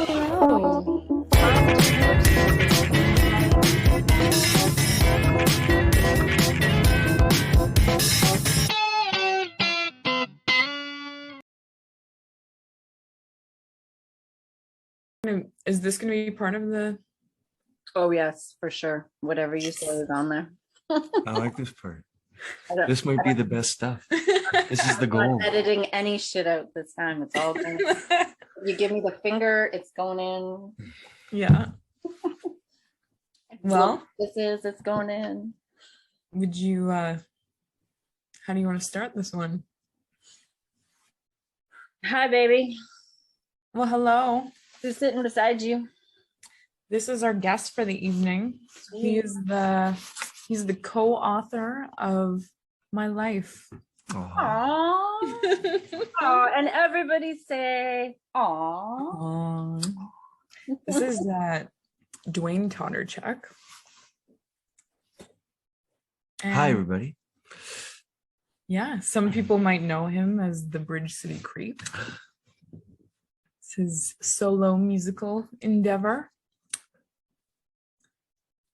Hello. Is this going to be part of the... Oh, yes, for sure. Whatever you say is on there. I like this part. This might be the best stuff. This is the I'm goal. not editing any shit out this time. It's all going. You give me the finger, it's going in. Yeah. Well, it's going in. Would you, how do you want to start this one? Hi, baby. Well, hello. Who's sitting beside you? This is our guest for the evening. He's the co-author of My Life. Aww. Aww. And everybody say, aww. This is Duane Todarchuk. Hi, everybody. Yeah, some people might know him as the Bridge City Creep. It's his solo musical endeavor.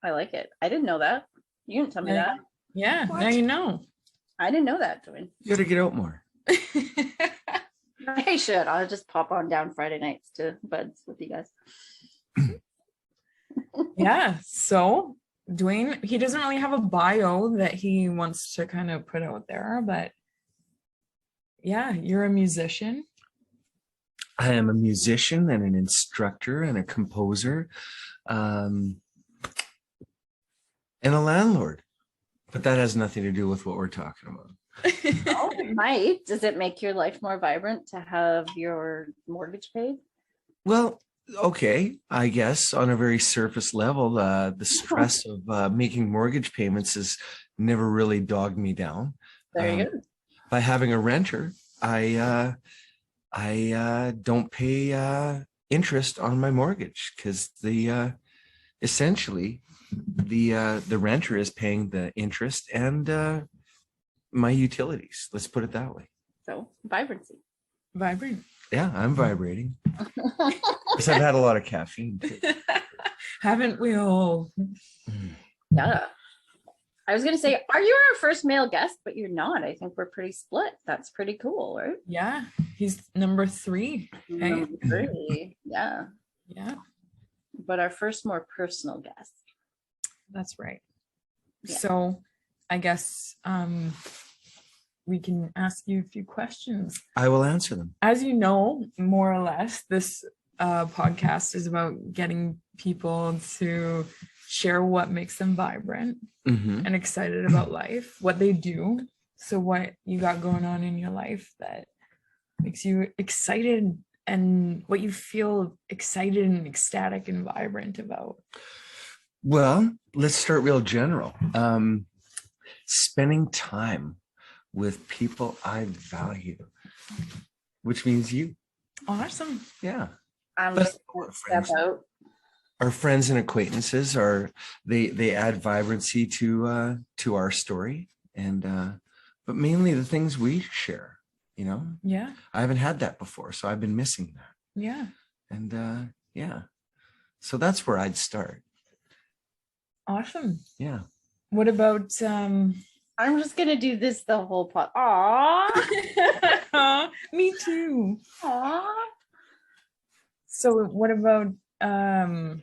I like it. I didn't know that. You didn't tell me that. Yeah, What? Now you know. I didn't know that, Duane. You gotta get out more. I should. I'll just pop on down Friday nights to Buds with you guys. Yeah, so Duane, he doesn't really have a bio that he wants to kind of put out there, but yeah, you're a musician. I am a musician and an instructor and a composer, and a landlord. But that has nothing to do with what we're talking about. Oh, it might. Does it make your life more vibrant to have your mortgage paid? Well, okay, I guess on a very surface level, the stress of making mortgage payments has never really dogged me down. There you go. By having a renter, I don't pay interest on my mortgage because essentially the renter is paying the interest and my utilities. Let's put it that way. So vibrancy. Vibrant. Yeah, I'm vibrating. Because I've had a lot of caffeine too. Haven't we all? Yeah. I was going to say, are you our first male guest? But you're not. I think we're pretty split. That's pretty cool, right? Yeah, he's number 3. Number 3. Yeah. Yeah. But our first more personal guest. That's right. Yeah. So I guess we can ask you a few questions. I will answer them. As you know, more or less, this podcast is about getting people to share what makes them vibrant and excited about life, what they do. So what you got going on in your life that makes you excited and what you feel excited and ecstatic and vibrant about. Well, let's start real general. Spending time with people I value, which means you. Awesome. Yeah. I'm But just gonna step out. our friends and acquaintances they add vibrancy to our story, and but mainly the things we share, you know. Yeah. I haven't had that before, so I've been missing that. Yeah. And yeah, so that's where I'd start. Awesome. Yeah. What about I'm just gonna do this the whole pot. Aww. me too. Aww. So what about a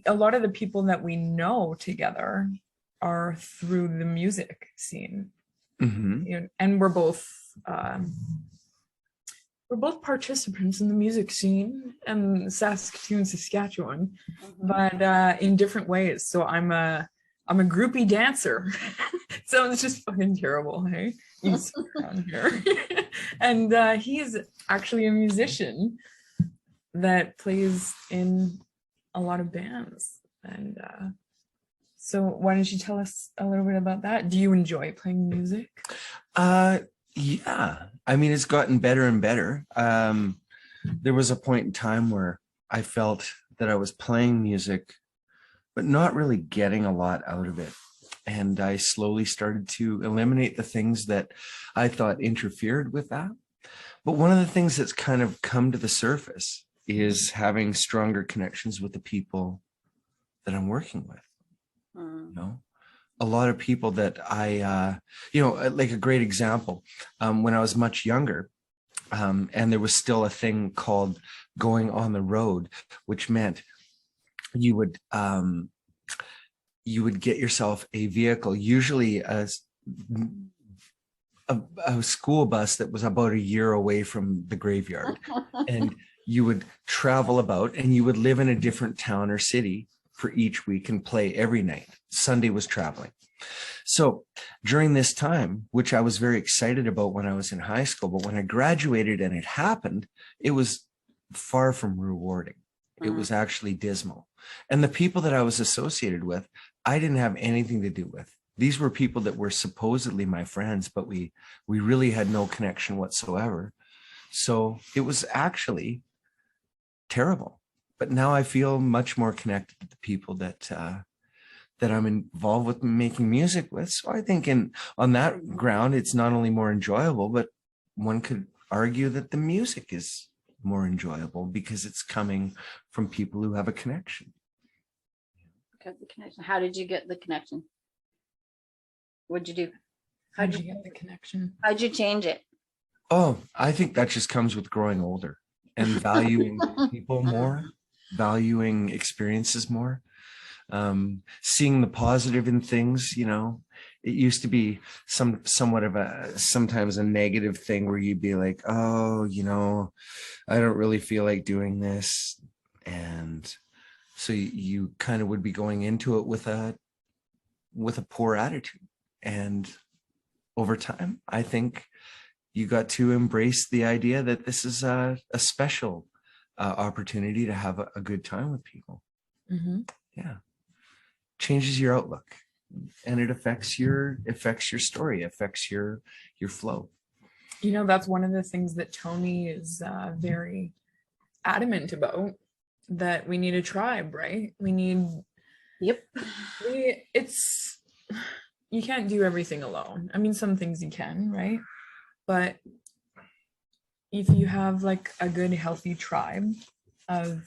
lot of the people that we know together are through the music scene. You know, and we're both participants in the music scene in Saskatoon, Saskatchewan, but in different ways. So I'm a groupie dancer. Sounds just fucking terrible, hey? He's around here. And he's actually a musician that plays in a lot of bands. And so why don't you tell us a little bit about that? Do you enjoy playing music? Yeah, I mean, it's gotten better and better. There was a point in time where I felt that I was playing music, but not really getting a lot out of it. And I slowly started to eliminate the things that I thought interfered with that. But one of the things that's kind of come to the surface is having stronger connections with the people that I'm working with. You know, a lot of people that I, like a great example, when I was much younger, and there was still a thing called going on the road, which meant you would get yourself a vehicle, usually a school bus that was about a year away from the graveyard, and you would travel about, and you would live in a different town or city for each week and play every night. Sunday was traveling. So during this time, which I was very excited about when I was in high school, but when I graduated and it happened, it was far from rewarding. It was actually dismal. And the people that I was associated with, I didn't have anything to do with. These were people that were supposedly my friends, but we really had no connection whatsoever. So it was actually terrible. But now I feel much more connected to the people that I'm involved with making music with. So I think on that ground, it's not only more enjoyable, but one could argue that the music is more enjoyable because it's coming from people who have a connection. Because the connection. How did you get the connection? What'd you do? How'd you get the connection? How'd you change it? Oh, I think that just comes with growing older and valuing people more, valuing experiences more, seeing the positive in things. You know, it used to be somewhat of sometimes a negative thing where you'd be like, oh, you know, I don't really feel like doing this. And so you kind of would be going into it with a poor attitude. And over time, I think you got to embrace the idea that this is a special opportunity to have a good time with people. Yeah. Changes your outlook, and it affects your story, affects your flow. You know, that's one of the things that Toni is very adamant about, that we need a tribe, right? We need, you can't do everything alone. I mean, some things you can, right? But if you have like a good, healthy tribe of,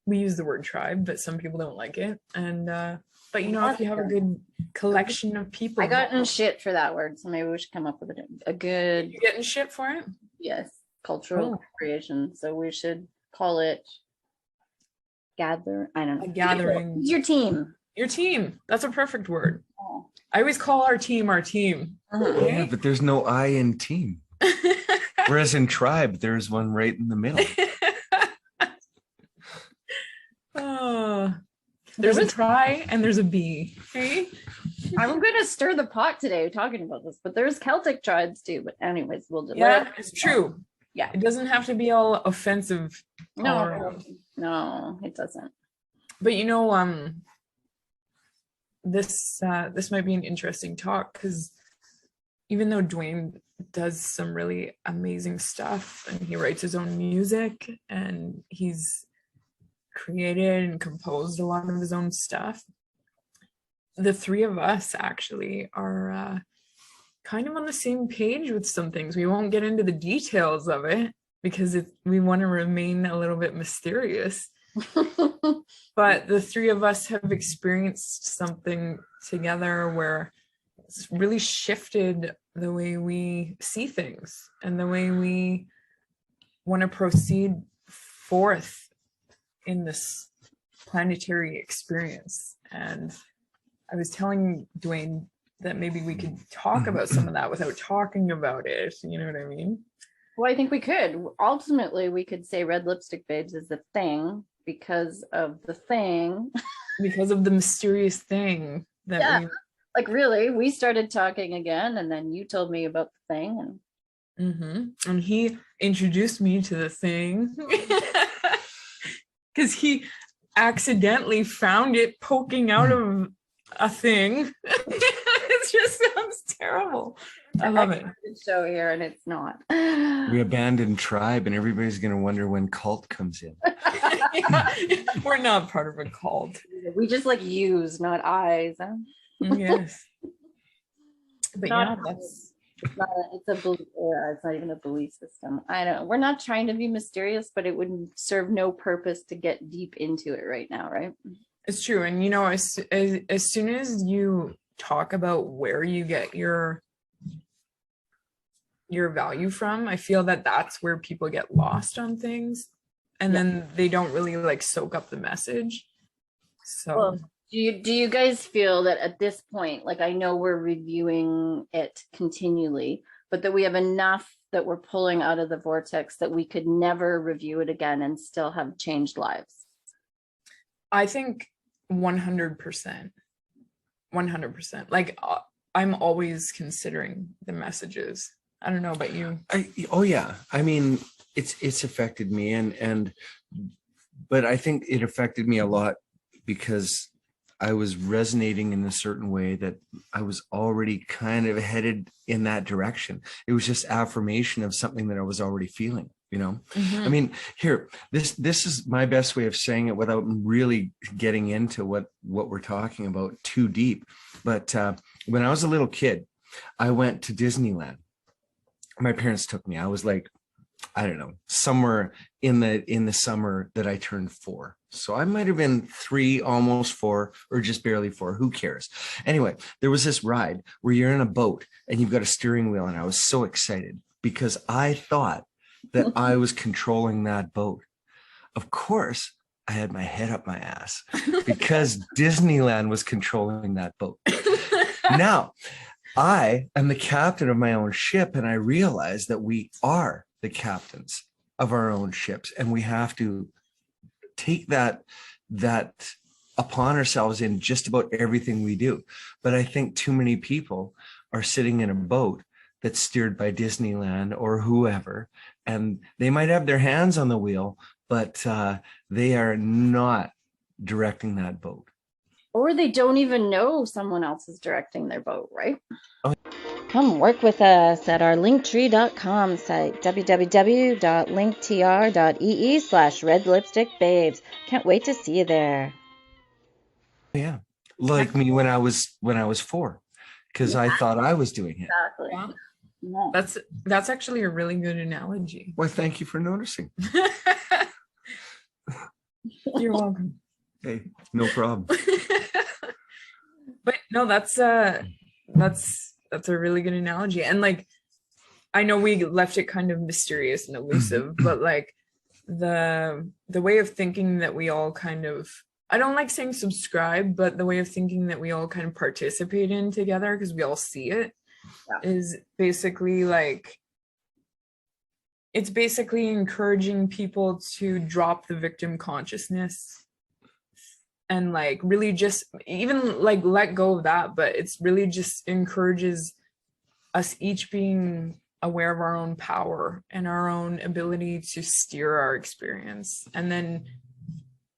we use the word tribe, but some people don't like it. And, but you know, if you have a good collection of people. I got in shit for that word, so maybe we should come up with a good. You getting shit for it? Yes, cultural creation. So we should call it gather. I don't know. A gathering. Your team. Your team. That's a perfect word. Oh. I always call our team our team. Yeah, but there's no I in team. Whereas in tribe, there's one right in the middle. Oh, there's a try and there's a B. Okay? I'm going to stir the pot today talking about this, but there's Celtic tribes too. But anyways, we'll do. Yeah, it's true. Yeah, it doesn't have to be all offensive. No, it doesn't. But you know, this might be an interesting talk, because even though Duane does some really amazing stuff and he writes his own music and he's created and composed a lot of his own stuff, the three of us actually are kind of on the same page with some things. We won't get into the details of it because we want to remain a little bit mysterious. But the three of us have experienced something together where it's really shifted the way we see things and the way we want to proceed forth in this planetary experience. And I was telling Duane that maybe we could talk about some of that without talking about it. You know what I mean? Well, I think we could. Ultimately, we could say Red Lipstick Babes is the thing because of the thing. Because of the mysterious thing that like really, we started talking again, and then you told me about the thing, and he introduced me to the thing because he accidentally found it poking out of a thing. It just sounds terrible. I love it. Show here, and it's not. We abandoned tribe, and everybody's going to wonder when cult comes in. Yeah, we're not part of a cult. We just like use, not eyes. Yes. But not yeah, It's not even a belief system. I don't know. We're not trying to be mysterious, but it would serve no purpose to get deep into it right now, right? It's true. And as soon as you talk about where you get your value from, I feel that that's where people get lost on things, and then they don't really like soak up the message. So well, do you guys feel that at this point, like, I know we're reviewing it continually, but that we have enough that we're pulling out of the vortex that we could never review it again and still have changed lives? I think 100%. 100%. Like, I'm always considering the messages. I don't know about you. Oh yeah. I mean, it's affected me, but I think it affected me a lot because I was resonating in a certain way that I was already kind of headed in that direction. It was just affirmation of something that I was already feeling, you know? Mm-hmm. I mean, here, this is my best way of saying it without really getting into what we're talking about too deep. But when I was a little kid, I went to Disneyland. My parents took me. I was like, I don't know, somewhere in the summer that I turned 4. So I might have been 3, almost 4, or just barely 4. Who cares? Anyway, there was this ride where you're in a boat and you've got a steering wheel. And I was so excited because I thought that I was controlling that boat. Of course, I had my head up my ass because Disneyland was controlling that boat. Now, I am the captain of my own ship, and I realize that we are the captains of our own ships, and we have to take that upon ourselves in just about everything we do. But I think too many people are sitting in a boat that's steered by Disneyland or whoever, and they might have their hands on the wheel, but they are not directing that boat. Or they don't even know someone else is directing their boat, right? Oh. Come work with us at our linktree.com site, www.linktr.ee/redlipstickbabes. Can't wait to see you there. Yeah, like me when I was 4, because I thought I was doing it. Exactly. Wow. That's actually a really good analogy. Well, thank you for noticing. You're welcome. Hey, no problem. But no, that's a really good analogy. And like, I know we left it kind of mysterious and elusive, but like the way of thinking that we all kind of, I don't like saying subscribe, but the way of thinking that we all kind of participate in together, because we all see it, is basically like, it's basically encouraging people to drop the victim consciousness and like really just even like let go of that, but it's really just encourages us each being aware of our own power and our own ability to steer our experience and then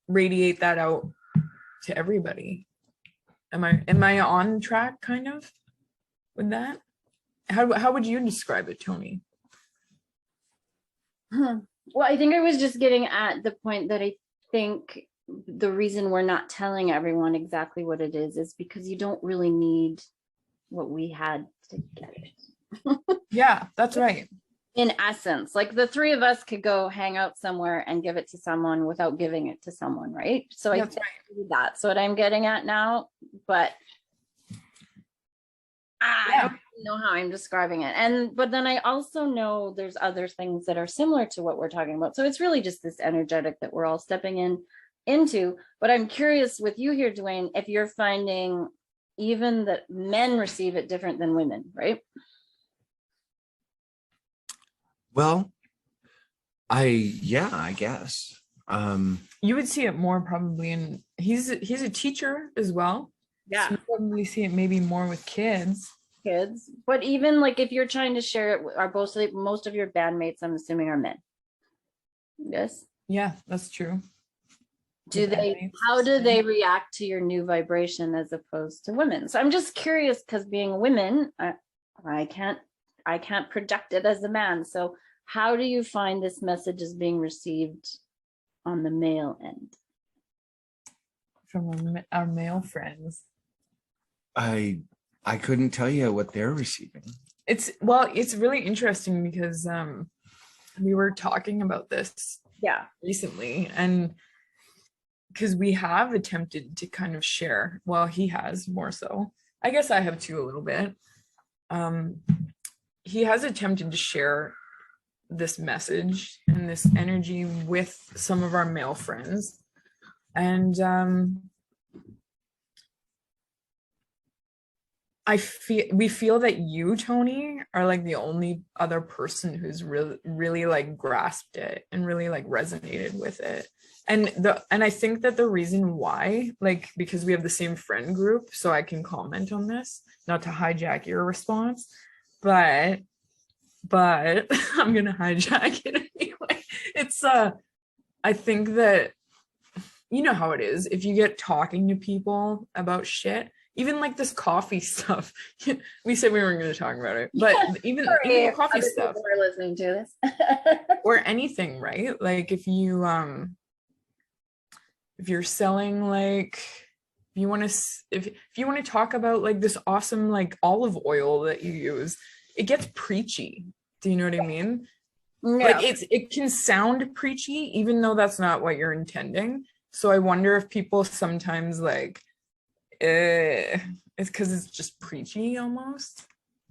radiate that out to everybody. Am I on track kind of with that? How would you describe it, Toni? Well, I think I was just getting at the point that I think the reason we're not telling everyone exactly what it is because you don't really need what we had to get it. Yeah, that's right. In essence, like the 3 of us could go hang out somewhere and give it to someone without giving it to someone, right? So I think that's what I'm getting at now, but I don't know how I'm describing it. But then I also know there's other things that are similar to what we're talking about. So it's really just this energetic that we're all stepping into. But I'm curious with you here, Duane, if you're finding even that men receive it different than women, right? Well, I guess. You would see it more probably in he's a teacher as well. Yeah. So you probably see it maybe more with kids. But even like if you're trying to share it, are most of your bandmates, I'm assuming, are men? Yes. Yeah, that's true. How do they react to your new vibration as opposed to women? So I'm just curious because being women, I can't project it as a man. So how do you find this message is being received on the male end? From our male friends. I couldn't tell you what they're receiving. it's really interesting because we were talking about this Yeah. recently, and because we have attempted to kind of share, well, he has more so. I guess I have too a little bit. He has attempted to share this message and this energy with some of our male friends. And we feel that you, Toni, are like the only other person who's really like grasped it and really like resonated with it. And I think that the reason why, like, because we have the same friend group, so I can comment on this, not to hijack your response, but I'm gonna hijack it anyway. It's I think that, you know how it is, if you get talking to people about shit, even like this coffee stuff. We said we weren't going to talk about it, but even the coffee stuff, we're listening to this, or anything, right? Like if you're selling, like if you want to talk about like this awesome like olive oil that you use, it gets preachy. Do you know what I mean? Yeah. Like it can sound preachy even though that's not what you're intending. So I wonder if people sometimes like it's because it's just preachy almost.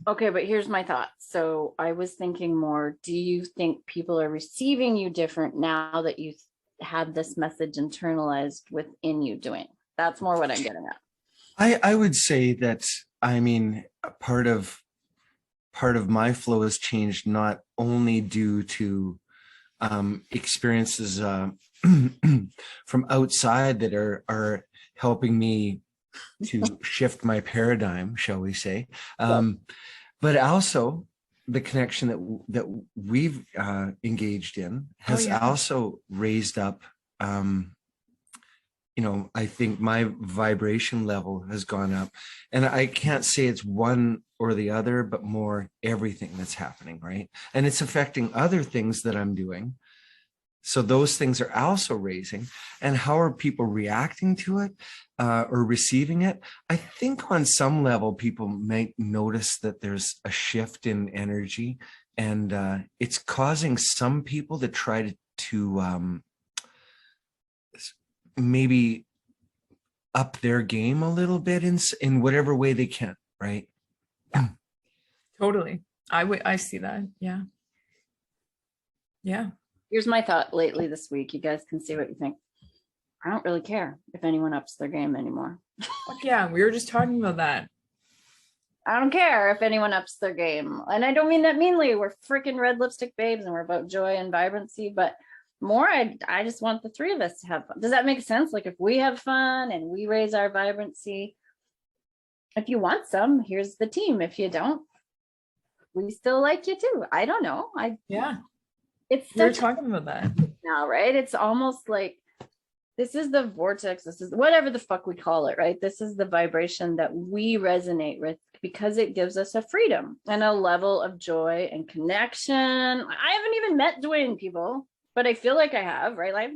Okay, but here's my thought. So I was thinking more, do you think people are receiving you different now that you have this message internalized within you doing? That's more what I'm getting at. I would say that, I mean, part of my flow has changed not only due to experiences from outside that are helping me to shift my paradigm, shall we say, but also the connection that we've engaged in has also raised up, you know, I think my vibration level has gone up, and I can't say it's one or the other, but more everything that's happening, right? And it's affecting other things that I'm doing. So those things are also raising. And how are people reacting to it or receiving it? I think on some level, people might notice that there's a shift in energy, and it's causing some people to try to maybe up their game a little bit in whatever way they can, right? Yeah, totally. I see that. Yeah. Here's my thought lately this week. You guys can see what you think. I don't really care if anyone ups their game anymore. Fuck yeah, we were just talking about that. I don't care if anyone ups their game. And I don't mean that meanly. We're freaking red lipstick babes and we're about joy and vibrancy, but more, I just want the three of us to have fun. Does that make sense? Like if we have fun and we raise our vibrancy, if you want some, here's the team. If you don't, we still like you too. I don't know. We're talking about that now, right? It's almost like this is the vortex. This is whatever the fuck we call it, right? This is the vibration that we resonate with because it gives us a freedom and a level of joy and connection. I haven't even met Duane, people, but I feel like I have, right? Like,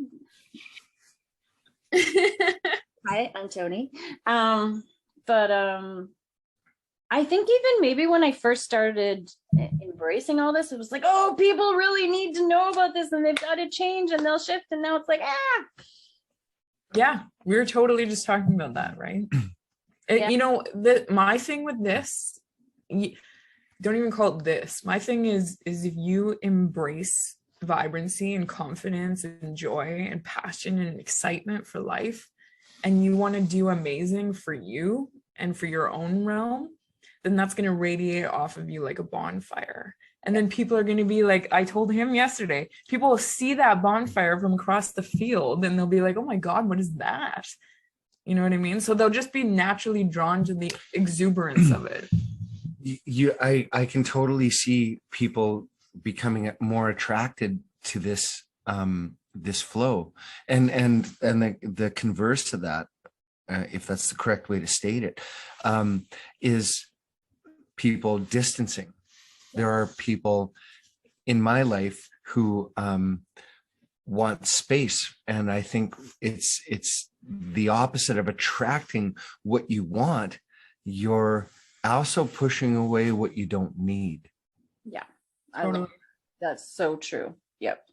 hi, I'm Toni. I think even maybe when I first started embracing all this, it was like, oh, people really need to know about this and they've got to change and they'll shift. And now it's like, Yeah, we were totally just talking about that, right? You know, my thing with this, don't even call it this. My thing is if you embrace vibrancy and confidence and joy and passion and excitement for life, and you want to do amazing for you and for your own realm, then that's going to radiate off of you like a bonfire. And then people are going to be like, I told him yesterday, people will see that bonfire from across the field and they'll be like, oh my God, what is that? You know what I mean? So they'll just be naturally drawn to the exuberance of it. I can totally see people becoming more attracted to this this flow, and the converse to that, if that's the correct way to state it, is people distancing. There are people in my life who want space, and I think it's the opposite of attracting what you want. You're also pushing away what you don't need. Yeah. I Totally. love that's so true. Yep.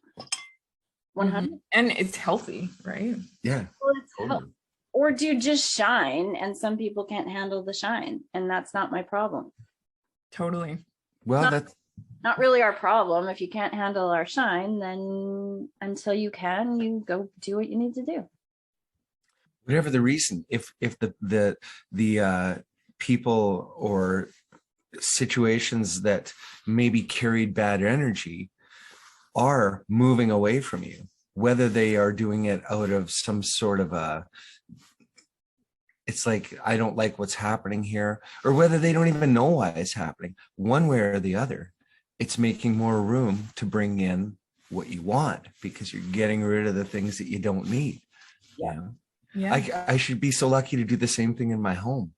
100. And it's healthy, right? Yeah. Well, it's Totally. or do you just shine, and some people can't handle the shine, and that's not my problem. Totally. Well, Not- that's Not really our problem. If you can't handle our shine, then until you can, you go do what you need to do. whatever the reason. If the people or situations that maybe carried bad energy are moving away from you, whether they are doing it out of some sort of it's like, I don't like what's happening here, or whether they don't even know why it's happening, one way or the other, it's making more room to bring in what you want, because you're getting rid of the things that you don't need. Yeah. You know? Yeah. I should be so lucky to do the same thing in my home.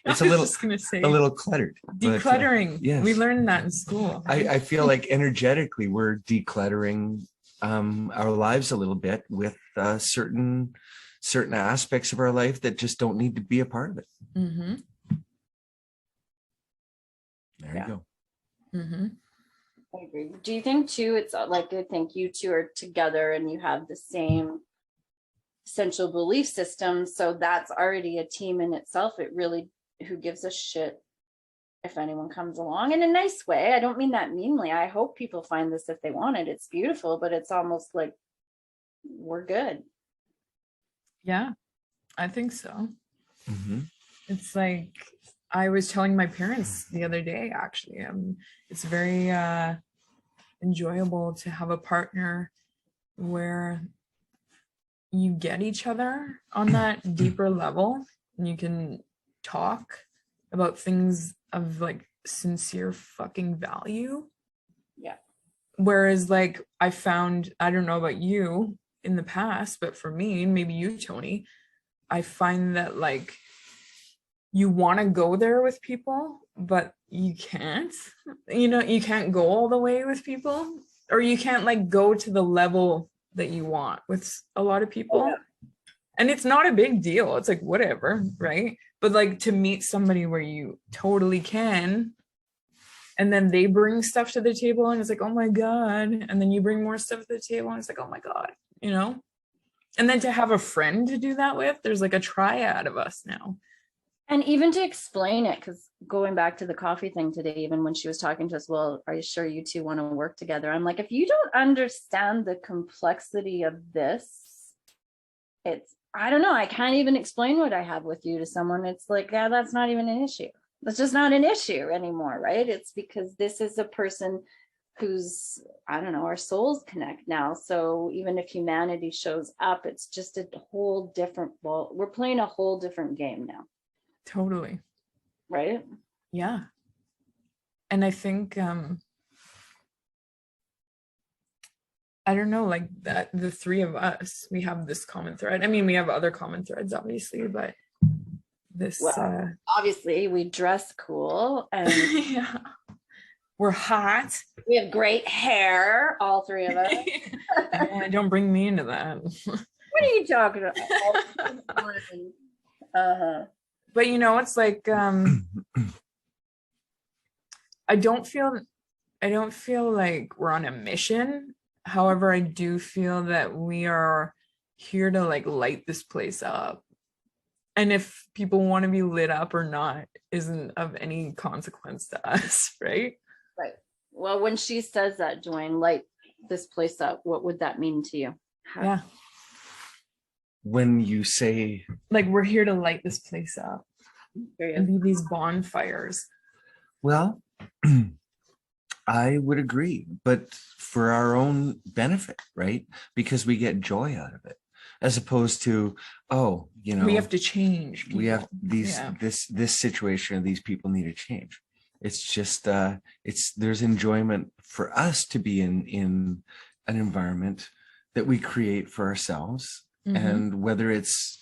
It's I was just gonna say, a little cluttered. but, decluttering. yes. We learned that in school. I feel like energetically we're decluttering our lives a little bit with certain aspects of our life that just don't need to be a part of it. Mm-hmm. There Yeah. you go. Mm-hmm. I agree. Do you think too, it's like, I think you two are together and you have the same essential belief system, so that's already a team in itself. It really, who gives a shit if anyone comes along, in a nice way. I don't mean that meanly. I hope people find this if they want it. It's beautiful, but it's almost like we're good. Yeah, I think so. Mm-hmm. It's like, I was telling my parents the other day, actually, it's very enjoyable to have a partner where you get each other on that deeper level, and you can talk about things of like sincere fucking value. Yeah. Whereas like I found, I don't know about you in the past, but for me, maybe you, Toni, I find that like you want to go there with people, but you can't. You can't go all the way with people, or you can't like go to the level that you want with a lot of people. Yeah. And it's not a big deal. It's like whatever, right? But like to meet somebody where you totally can, and then they bring stuff to the table and it's like, oh my God. And then you bring more stuff to the table and it's like, oh my God, And then to have a friend to do that with, there's like a triad of us now. And even to explain it, because going back to the coffee thing today, even when she was talking to us, well, are you sure you two want to work together? I'm like, if you don't understand the complexity of this, I don't know. I can't even explain what I have with you to someone. It's like, yeah, that's not even an issue. That's just not an issue anymore, right? It's because this is a person who's, I don't know, our souls connect now. So even if humanity shows up, it's just a whole different ball. We're playing a whole different game now. Totally. Right? Yeah. And I think I don't know, like that the three of us, we have this common thread. I mean, we have other common threads, obviously, but this obviously we dress cool and yeah. We're hot. we have great hair, all three of us. Yeah, don't bring me into that. What are you talking about? But it's like I don't feel like we're on a mission. However, I do feel that we are here to like light this place up. And if people want to be lit up or not isn't of any consequence to us, right? Right. Well, when she says that, Duane, light this place up, what would that mean to you? Yeah. When you say like we're here to light this place up and Period. be these bonfires. Well, I would agree, but for our own benefit, right? Because we get joy out of it, as opposed to, we have to change people. We have this situation, these people need to change. It's just there's enjoyment for us to be in an environment that we create for ourselves. Mm-hmm. And whether it's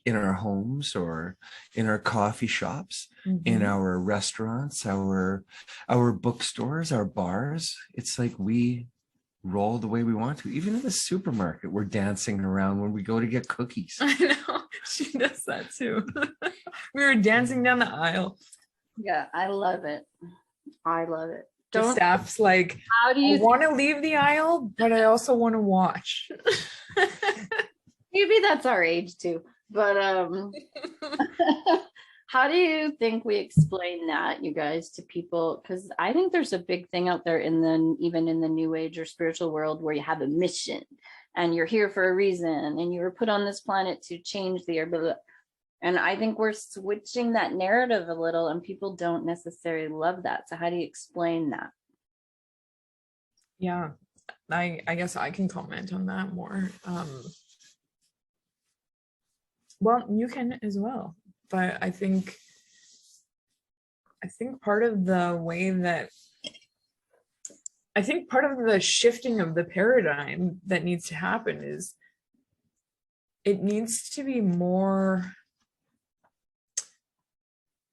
in our homes or in our coffee shops, mm-hmm. in our restaurants, our bookstores, our bars, it's like we roll the way we want to. Even in the supermarket, we're dancing around when we go to get cookies. I know, she does that too. We were dancing down the aisle. Yeah, I love it. I love it. The Don't, staff's like, how do I you want to leave the aisle, but I also want to watch. maybe that's our age too, but how do you think we explain that, you guys, to people? Because I think there's a big thing out there in the, even in the new age or spiritual world, where you have a mission and you're here for a reason and you were put on this planet to change the earth. And I think we're switching that narrative a little, and people don't necessarily love that. So how do you explain that? Yeah, I guess I can comment on that more. Well, you can as well, but I think part of the way that I think part of the shifting of the paradigm that needs to happen is it needs to be more,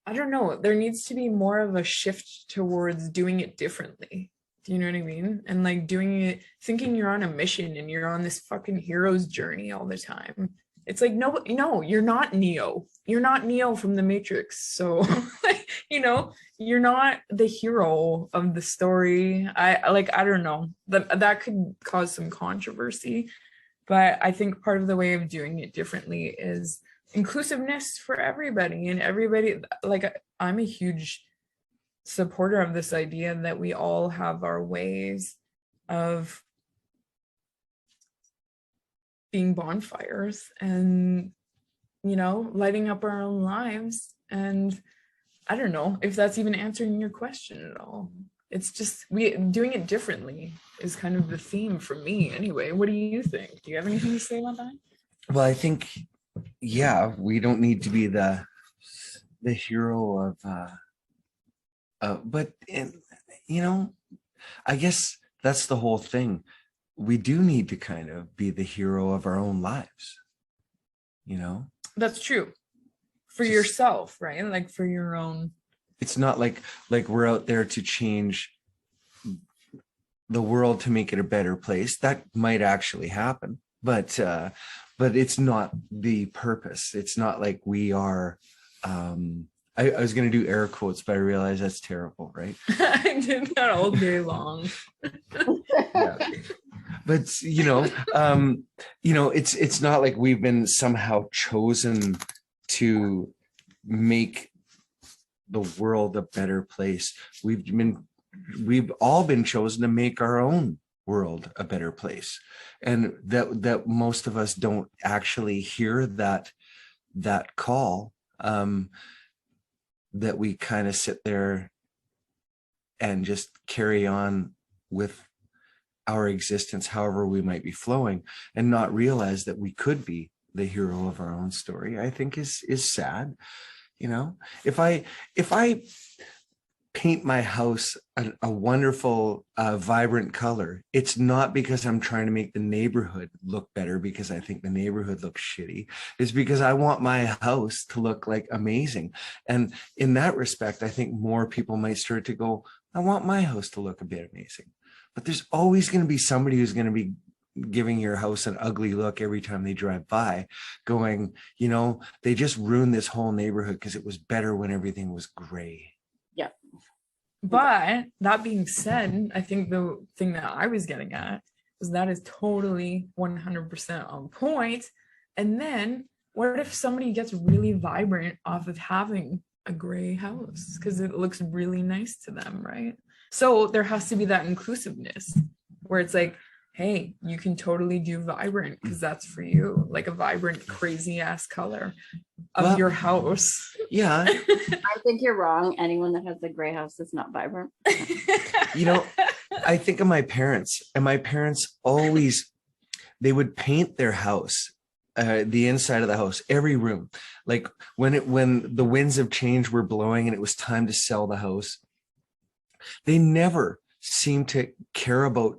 I don't know, there needs to be more of a shift towards doing it differently. Do you know what I mean? And like doing it, thinking you're on a mission and you're on this fucking hero's journey all the time. It's like, no, you're not Neo. You're not Neo from the Matrix. So, you're not the hero of the story. I don't know. That could cause some controversy. But I think part of the way of doing it differently is inclusiveness for everybody, and everybody, like, I'm a huge supporter of this idea that we all have our ways of being bonfires and lighting up our own lives. And I don't know if that's even answering your question at all. It's just doing it differently is kind of the theme for me anyway. What do you think? Do you have anything to say about that? Well, I think, yeah, we don't need to be the hero of but I guess that's the whole thing. We do need to kind of be the hero of our own lives. That's true for yourself, right? Like for your own. It's not like we're out there to change the world to make it a better place. That might actually happen, but it's not the purpose. It's not like we are. I was going to do air quotes, but I realized that's terrible, right? I did that all day long. Yeah. But it's not like we've been somehow chosen to make the world a better place. We've all been chosen to make our own world a better place, and that most of us don't actually hear that call. That we kind of sit there and just carry on with our existence however we might be flowing, and not realize that we could be the hero of our own story, I think is sad. If I paint my house a wonderful vibrant color, it's not because I'm trying to make the neighborhood look better because I think the neighborhood looks shitty. It's because I want my house to look like amazing. And in that respect, I think more people might start to go, I want my house to look a bit amazing. But there's always going to be somebody who's going to be giving your house an ugly look every time they drive by, going, they just ruined this whole neighborhood because it was better when everything was gray. Yeah. But that being said, I think the thing that I was getting at is that is totally 100% on point. And then what if somebody gets really vibrant off of having a gray house because it looks really nice to them, right? So there has to be that inclusiveness where it's like, hey, you can totally do vibrant because that's for you, like a vibrant, crazy ass color of your house. Yeah. I think you're wrong. Anyone that has a gray house is not vibrant. I think of my parents, and my parents always, they would paint their house, the inside of the house, every room. Like when the winds of change were blowing and it was time to sell the house, they never seemed to care about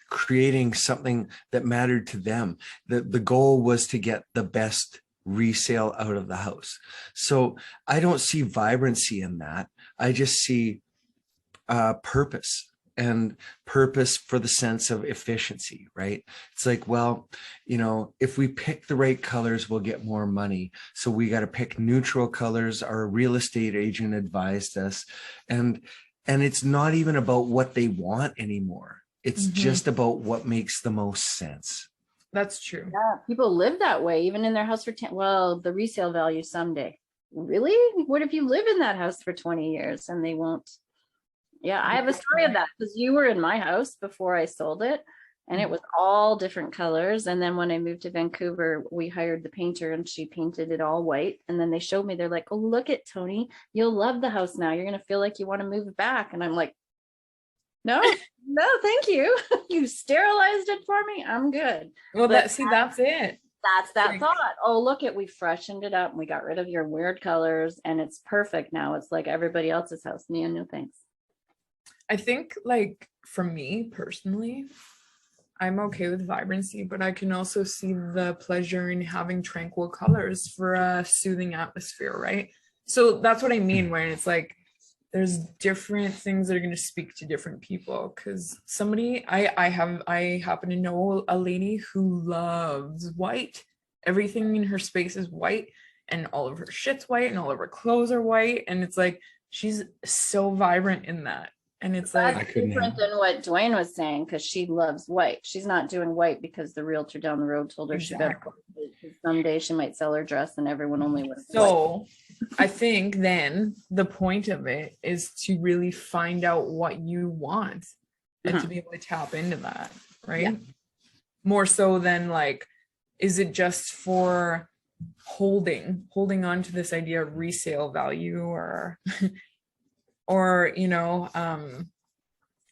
creating something that mattered to them. The goal was to get the best resale out of the house. So I don't see vibrancy in that. I just see purpose. and purpose for the sense of efficiency, right? It's like, well, you know, if we pick the right colors, we'll get more money. So we got to pick neutral colors. Our real estate agent advised us. And it's not even about what they want anymore. It's just about what makes the most sense. That's true. Yeah, people live that way, even in their house for 10. Well, the resale value someday. Really? What if you live in that house for 20 years and they won't? Yeah, I have a story of that because you were in my house before I sold it, and it was all different colors. And then when I moved to Vancouver, we hired the painter and she painted it all white. And then they showed me, they're like, oh, look at Toni, you'll love the house now. You're going to feel like you want to move back. And I'm like, no, thank you. You sterilized it for me. I'm good. Well, that's it. That's that thought. Oh, look at, we freshened it up and we got rid of your weird colors and it's perfect now. It's like everybody else's house. No thanks. I think, like, for me personally, I'm okay with vibrancy, but I can also see the pleasure in having tranquil colors for a soothing atmosphere, right? So that's what I mean when it's like there's different things that are going to speak to different people. Because somebody, I happen to know a lady who loves white. Everything in her space is white, and all of her shit's white, and all of her clothes are white, and it's like she's so vibrant in that. And it's like, that's different than what Duane was saying, because she loves white. She's not doing white because the realtor down the road told her she better. Someday she might sell her dress and everyone only wears white. So I think then the point of it is to really find out what you want and to be able to tap into that, right? Yeah. More so than like, is it just for holding on to this idea of resale value or or, you know,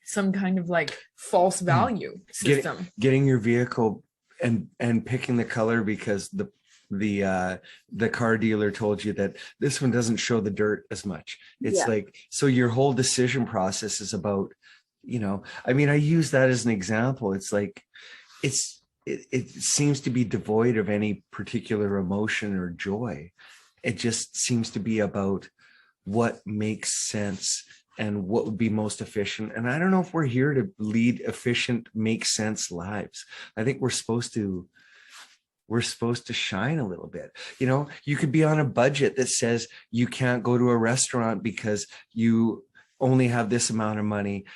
some kind of like false value system. Getting your vehicle and picking the color because the car dealer told you that this one doesn't show the dirt as much. It's like, so your whole decision process is about, you know, I mean, I use that as an example. It's like, it seems to be devoid of any particular emotion or joy. It just seems to be about what makes sense and what would be most efficient. And I don't know if we're here to lead efficient, make sense lives. I think we're supposed to shine a little bit. You know, you could be on a budget that says you can't go to a restaurant because you only have this amount of money.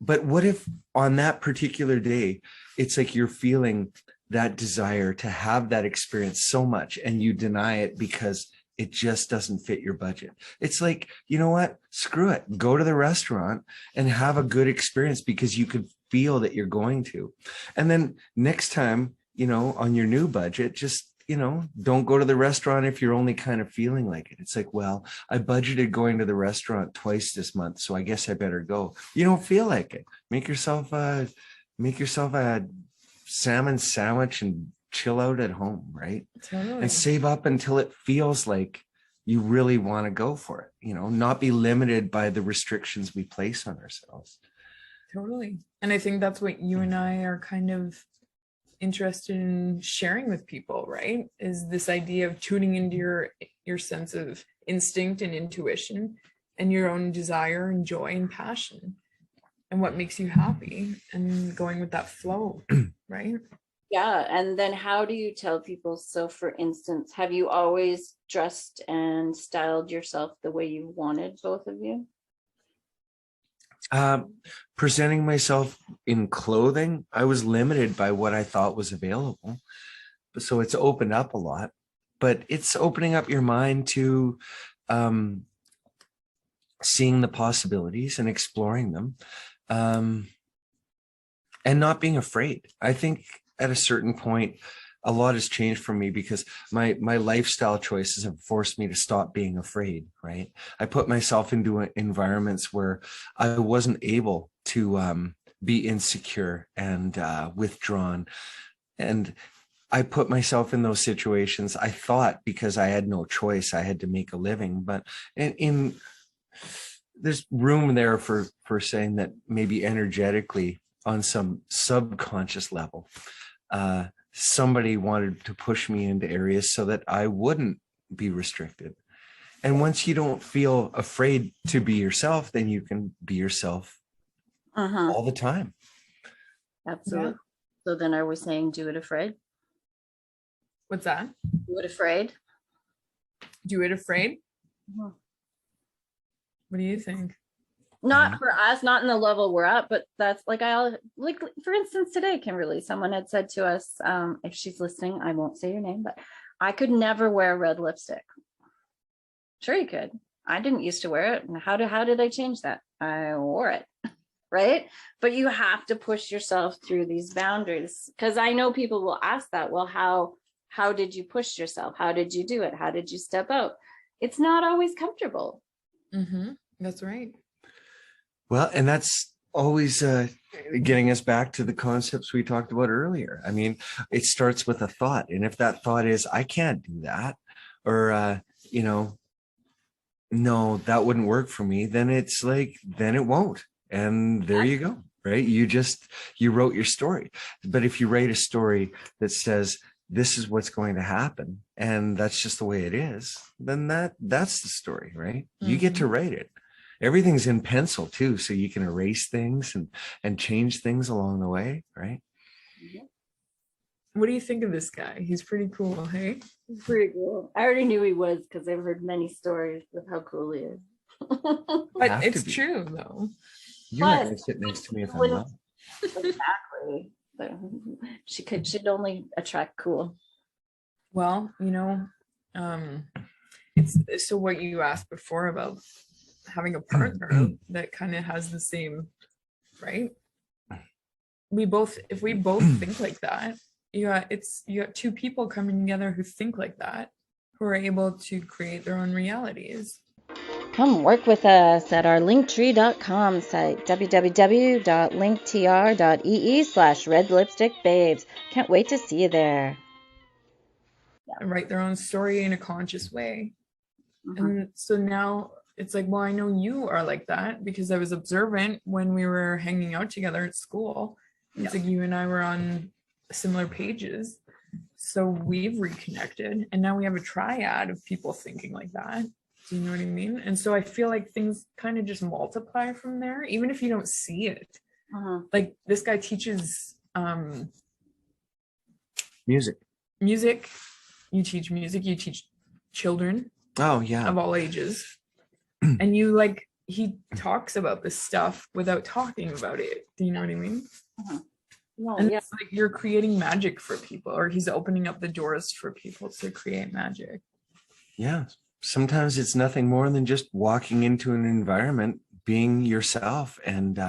But what if on that particular day, it's like you're feeling that desire to have that experience so much and you deny it because it just doesn't fit your budget. It's like, you know what? Screw it. Go to the restaurant and have a good experience because you could feel that you're going to. And then next time, you know, on your new budget, just, you know, don't go to the restaurant if you're only kind of feeling like it. It's like, well, I budgeted going to the restaurant twice this month, so I guess I better go. You don't feel like it. Make yourself a salmon sandwich and chill out at home, right? Totally. And save up until it feels like you really want to go for it, you know, not be limited by the restrictions we place on ourselves. Totally. And I think that's what you and I are kind of interested in sharing with people, right? Is this idea of tuning into your sense of instinct and intuition and your own desire and joy and passion and what makes you happy and going with that flow, right? Yeah. And then how do you tell people? So for instance, have you always dressed and styled yourself the way you wanted, both of you? Presenting myself in clothing, I was limited by what I thought was available. So it's opened up a lot, but it's opening up your mind to seeing the possibilities and exploring them, and not being afraid. I think at a certain point, a lot has changed for me because my lifestyle choices have forced me to stop being afraid, right? I put myself into environments where I wasn't able to be insecure and withdrawn. And I put myself in those situations, I thought, because I had no choice, I had to make a living. But there's room there for saying that maybe energetically on some subconscious level, somebody wanted to push me into areas so that I wouldn't be restricted. And once you don't feel afraid to be yourself, then you can be yourself all the time. Absolutely. Yeah. So then are we saying do it afraid? What's that? Do it afraid? Do it afraid? Mhm. What do you think? Not for us, not in the level we're at, but that's like like for instance today, Kimberly, someone had said to us, if she's listening, I won't say your name, but I could never wear red lipstick. Sure you could. I didn't used to wear it. And how did I change that? I wore it. Right. But you have to push yourself through these boundaries, because I know people will ask that. Well, how did you push yourself? How did you do it? How did you step out? It's not always comfortable. That's right. Well, and that's always getting us back to the concepts we talked about earlier. I mean, it starts with a thought. And if that thought is, I can't do that, or, no, that wouldn't work for me, then it's like, then it won't. And there you go, right? You wrote your story. But if you write a story that says, this is what's going to happen, and that's just the way it is, then that's the story, right? You get to write it. Everything's in pencil too, so you can erase things and change things along the way, right? What do you think of this guy? He's pretty cool, hey? Pretty cool. I already knew he was because I've heard many stories of how cool he is. But it's true though. You're not going to sit next to me if I'm not. Exactly. She'd only attract cool. Well, it's so what you asked before about having a partner that kind of has the same, right? If we both think like that, you got two people coming together who think like that, who are able to create their own realities. Come work with us at our linktree.com site, www.linktr.ee/redlipstickbabes. Can't wait to see you there. And write their own story in a conscious way. And so now it's like, well, I know you are like that because I was observant when we were hanging out together at school. It's like you and I were on similar pages. So we've reconnected, and now we have a triad of people thinking like that. Do you know what I mean? And so I feel like things kind of just multiply from there, even if you don't see it. Like this guy teaches Music. You teach music, you teach children of all ages. And he talks about this stuff without talking about it. Do you know what I mean? And it's like you're creating magic for people, or he's opening up the doors for people to create magic. Yeah. Sometimes it's nothing more than just walking into an environment, being yourself, and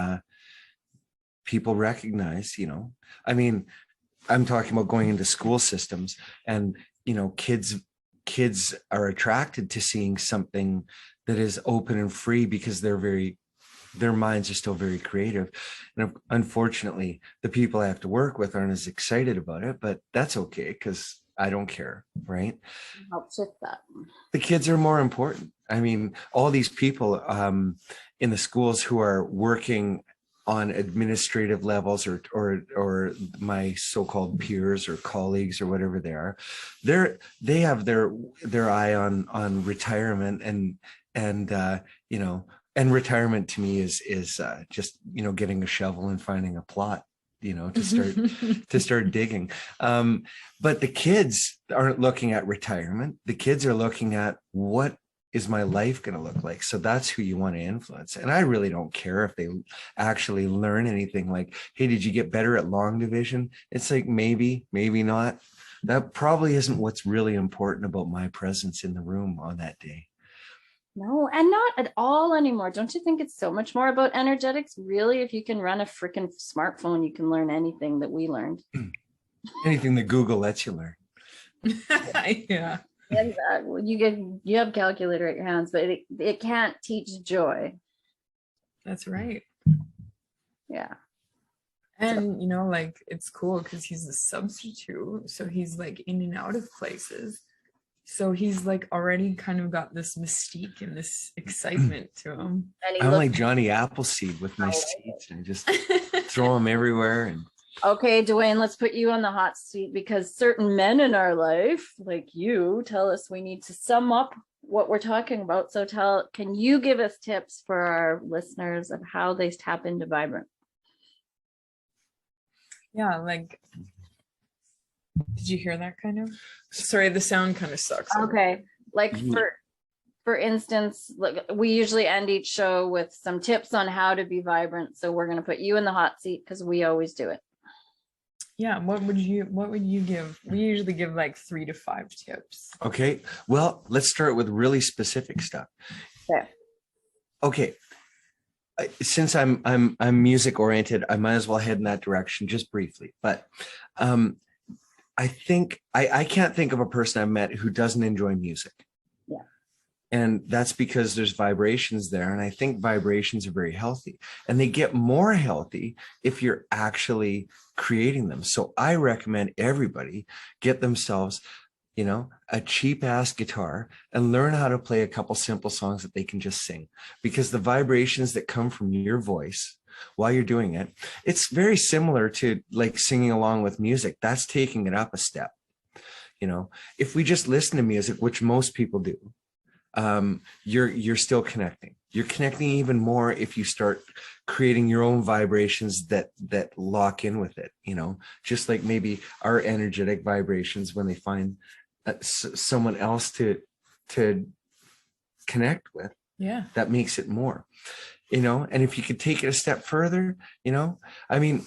people recognize, I mean, I'm talking about going into school systems, and, kids are attracted to seeing something that is open and free because their minds are still very creative. And unfortunately, the people I have to work with aren't as excited about it, but that's okay because I don't care, right? Help shift that. The kids are more important. I mean, all these people in the schools who are working on administrative levels, or my so-called peers or colleagues or whatever they are, they have their eye on retirement, and retirement to me is just getting a shovel and finding a plot, to start digging. But the kids aren't looking at retirement. The kids are looking at, what is my life going to look like? So that's who you want to influence. And I really don't care if they actually learn anything like, hey, did you get better at long division? It's like, maybe not. That probably isn't what's really important about my presence in the room on that day. No, and not at all anymore. Don't you think it's so much more about energetics? Really, if you can run a freaking smartphone, you can learn anything that we learned. Anything that Google lets you learn. Yeah. Exactly. You have a calculator at your hands, but it can't teach joy. That's right. Yeah. And it's cool because he's a substitute, so he's like in and out of places. So he's like already kind of got this mystique and this excitement to him. I'm like Johnny Appleseed with my seeds, and just throw them everywhere. And okay, Duane, let's put you on the hot seat, because certain men in our life, like you, tell us we need to sum up what we're talking about. So can you give us tips for our listeners of how they tap into Yeah, like, did you hear that kind of? Sorry, the sound kind of sucks. Okay. Like You- for instance, like we usually end each show with some tips on how to be vibrant. So we're going to put you in the hot seat because we always do it. Yeah, what would you give? We usually give like 3 to 5 tips. Okay. Well, let's start with really specific stuff. Okay. Okay. Since I'm music oriented, I might as well head in that direction just briefly. But I think I can't think of a person I've met who doesn't enjoy music. Yeah. And that's because there's vibrations there. And I think vibrations are very healthy, and they get more healthy if you're actually creating them. So I recommend everybody get themselves, a cheap ass guitar and learn how to play a couple simple songs that they can just sing, because the vibrations that come from your voice while you're doing it, it's very similar to like singing along with music. That's taking it up a step. If we just listen to music, which most people do, you're still connecting. You're connecting even more if you start creating your own vibrations that lock in with it, just like maybe our energetic vibrations when they find someone else to connect with. Yeah. That makes it more, and if you could take it a step further, I mean,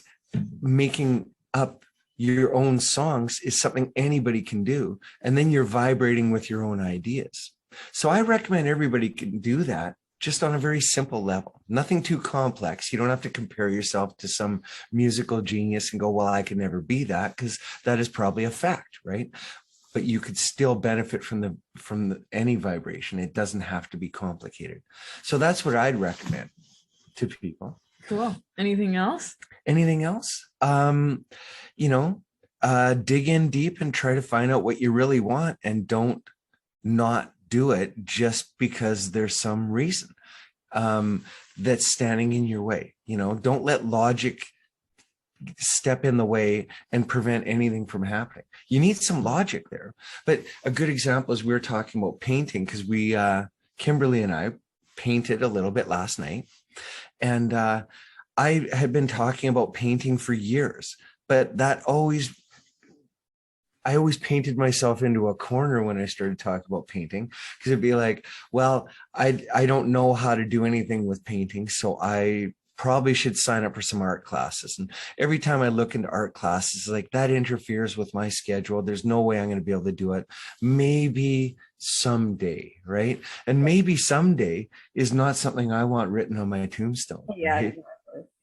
making up your own songs is something anybody can do. And then you're vibrating with your own ideas. So I recommend everybody can do that just on a very simple level, nothing too complex. You don't have to compare yourself to some musical genius and go, well, I can never be that, because that is probably a fact, right? But you could still benefit from any vibration. It doesn't have to be complicated. So that's what I'd recommend to people. Cool. Anything else? Anything else? Dig in deep and try to find out what you really want, and don't not do it just because there's some reason that's standing in your way. Don't let logic step in the way and prevent anything from happening. You need some logic there. But a good example is we were talking about painting, because Kimberly and I painted a little bit last night, and I had been talking about painting for years, but I always painted myself into a corner when I started talking about painting, because it'd be like, well, I don't know how to do anything with painting, so I probably should sign up for some art classes. And every time I look into art classes, like, that interferes with my schedule. There's no way I'm going to be able to do it. Maybe someday, right? And maybe someday is not something I want written on my tombstone. Yeah.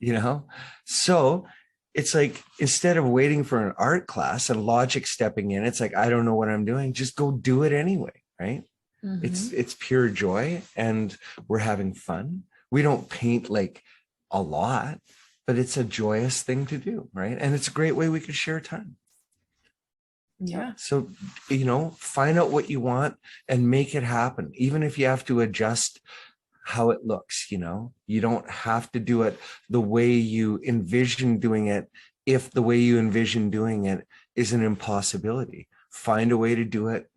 Right? So it's like, instead of waiting for an art class and logic stepping in, it's like, I don't know what I'm doing. Just go do it anyway, right? Mm-hmm. It's pure joy, and we're having fun. We don't paint like a lot, but it's a joyous thing to do, right? And it's a great way we could share time. Yeah. So, find out what you want and make it happen, even if you have to adjust how it looks. You don't have to do it the way you envision doing it, if the way you envision doing it is an impossibility. Find a way to do it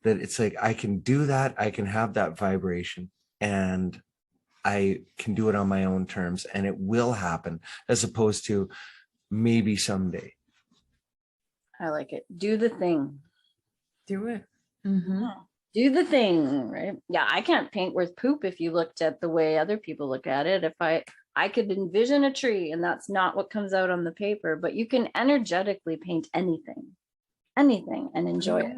that it's like, I can do that, I can have that vibration, and I can do it on my own terms, and it will happen, as opposed to maybe someday. I like it. Do the thing. Do it. Mm-hmm. Do the thing, right? Yeah, I can't paint worth poop if you looked at the way other people look at it. If I could envision a tree, and that's not what comes out on the paper, but you can energetically paint anything, and enjoy it.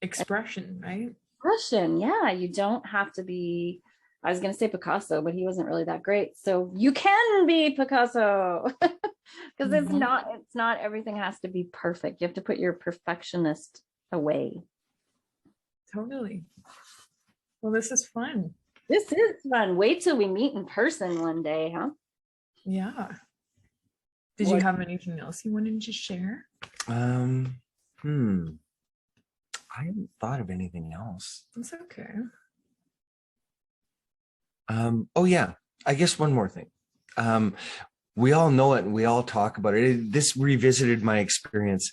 Expression, right? Expression, yeah. You don't have to be, I was going to say Picasso, but he wasn't really that great. So you can be Picasso, because it's not everything has to be perfect. You have to put your perfectionist away. Totally. Well, this is fun. This is fun. Wait till we meet in person one day, huh? Yeah. Did you have anything else you wanted to share? I haven't thought of anything else. It's okay. Oh yeah, I guess one more thing. We all know it and we all talk about it. This revisited my experience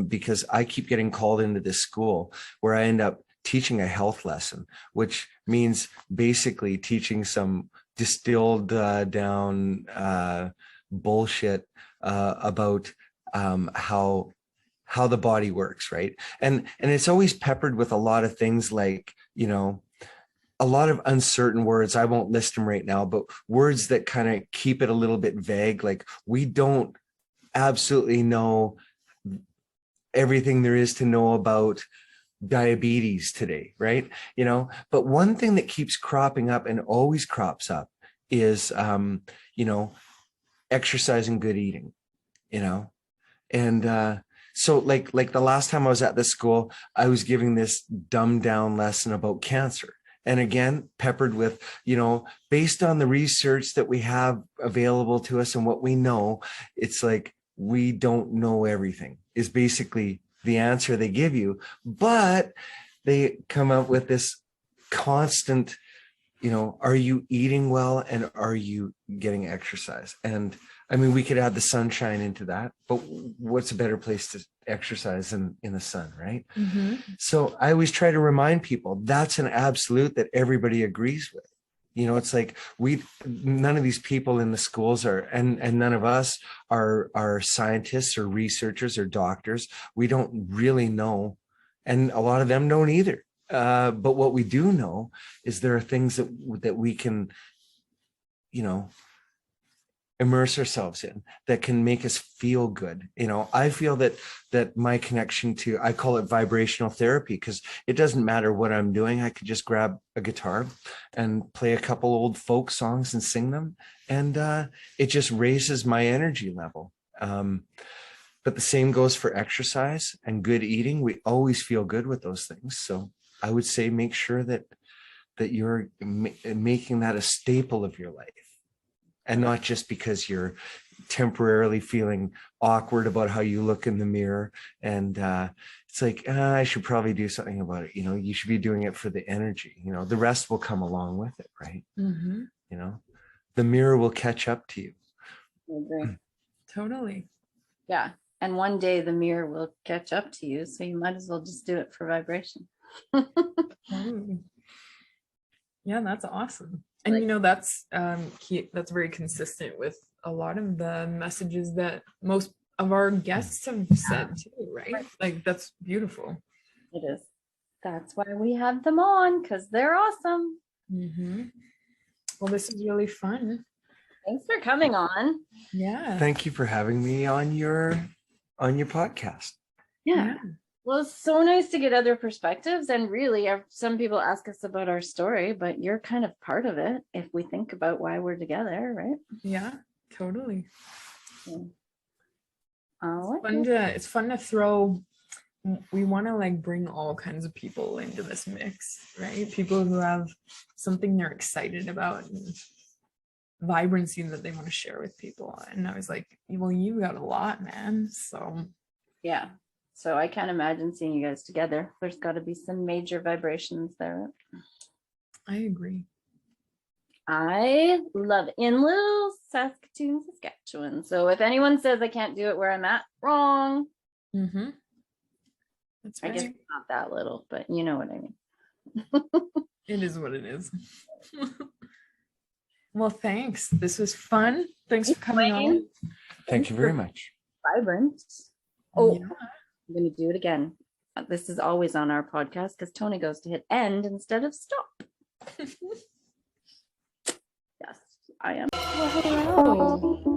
because I keep getting called into this school where I end up teaching a health lesson, which means basically teaching some distilled down bullshit about how the body works, right? And it's always peppered with a lot of things like, you know, a lot of uncertain words. I won't list them right now, but words that kind of keep it a little bit vague. Like, we don't absolutely know everything there is to know about diabetes today, right? You know, but one thing that keeps cropping up and always crops up is, you know, exercise and good eating, you know? And so like the last time I was at this school, I was giving this dumbed down lesson about cancer. And again, peppered with, you know, based on the research that we have available to us and what we know, it's like, we don't know everything is basically the answer they give you. But they come up with this constant, you know, are you eating well and are you getting exercise? And I mean, we could add the sunshine into that, but what's a better place to exercise than in the sun, right? Mm-hmm. So I always try to remind people that's an absolute that everybody agrees with. You know, it's like none of these people in the schools are, and none of us are scientists or researchers or doctors. We don't really know, and a lot of them don't either. But what we do know is there are things that we can, you know, immerse ourselves in that can make us feel good. You know, I feel that my connection to, I call it vibrational therapy, because it doesn't matter what I'm doing. I could just grab a guitar and play a couple old folk songs and sing them, and it just raises my energy level. But the same goes for exercise and good eating. We always feel good with those things. So I would say make sure that you're making that a staple of your life. And not just because you're temporarily feeling awkward about how you look in the mirror. And it's like, I should probably do something about it. You know, you should be doing it for the energy. You know, the rest will come along with it, right? Mm-hmm. You know, the mirror will catch up to you. I agree. Totally. Yeah. And one day the mirror will catch up to you. So you might as well just do it for vibration. Totally. Yeah, that's awesome. And you know, that's that's very consistent with a lot of the messages that most of our guests have said too, right? Like, that's beautiful. It is. That's why we have them on, because they're awesome. Mm-hmm. Well, this is really fun. Thanks for coming on. Yeah. Thank you for having me on your podcast. Yeah. Well, it's so nice to get other perspectives. And really, some people ask us about our story, but you're kind of part of it if we think about why we're together, right? Yeah, totally. Yeah. It's fun to throw. We want to like bring all kinds of people into this mix, right? People who have something they're excited about and vibrancy that they want to share with people. And I was like, well, you got a lot, man. So yeah. So I can't imagine seeing you guys together. There's got to be some major vibrations there. I agree. I love it. In Little Saskatoon, Saskatchewan. So if anyone says I can't do it where I'm at, wrong. Mm-hmm. That's right. I guess it's not that little, but you know what I mean. It is what it is. Well, thanks. This was fun. Thanks for coming on. Thank you very much. Vibrant. Oh, Yeah. I'm going to do it again. This is always on our podcast because Toni goes to hit end instead of stop. Yes, I am. Well, hello.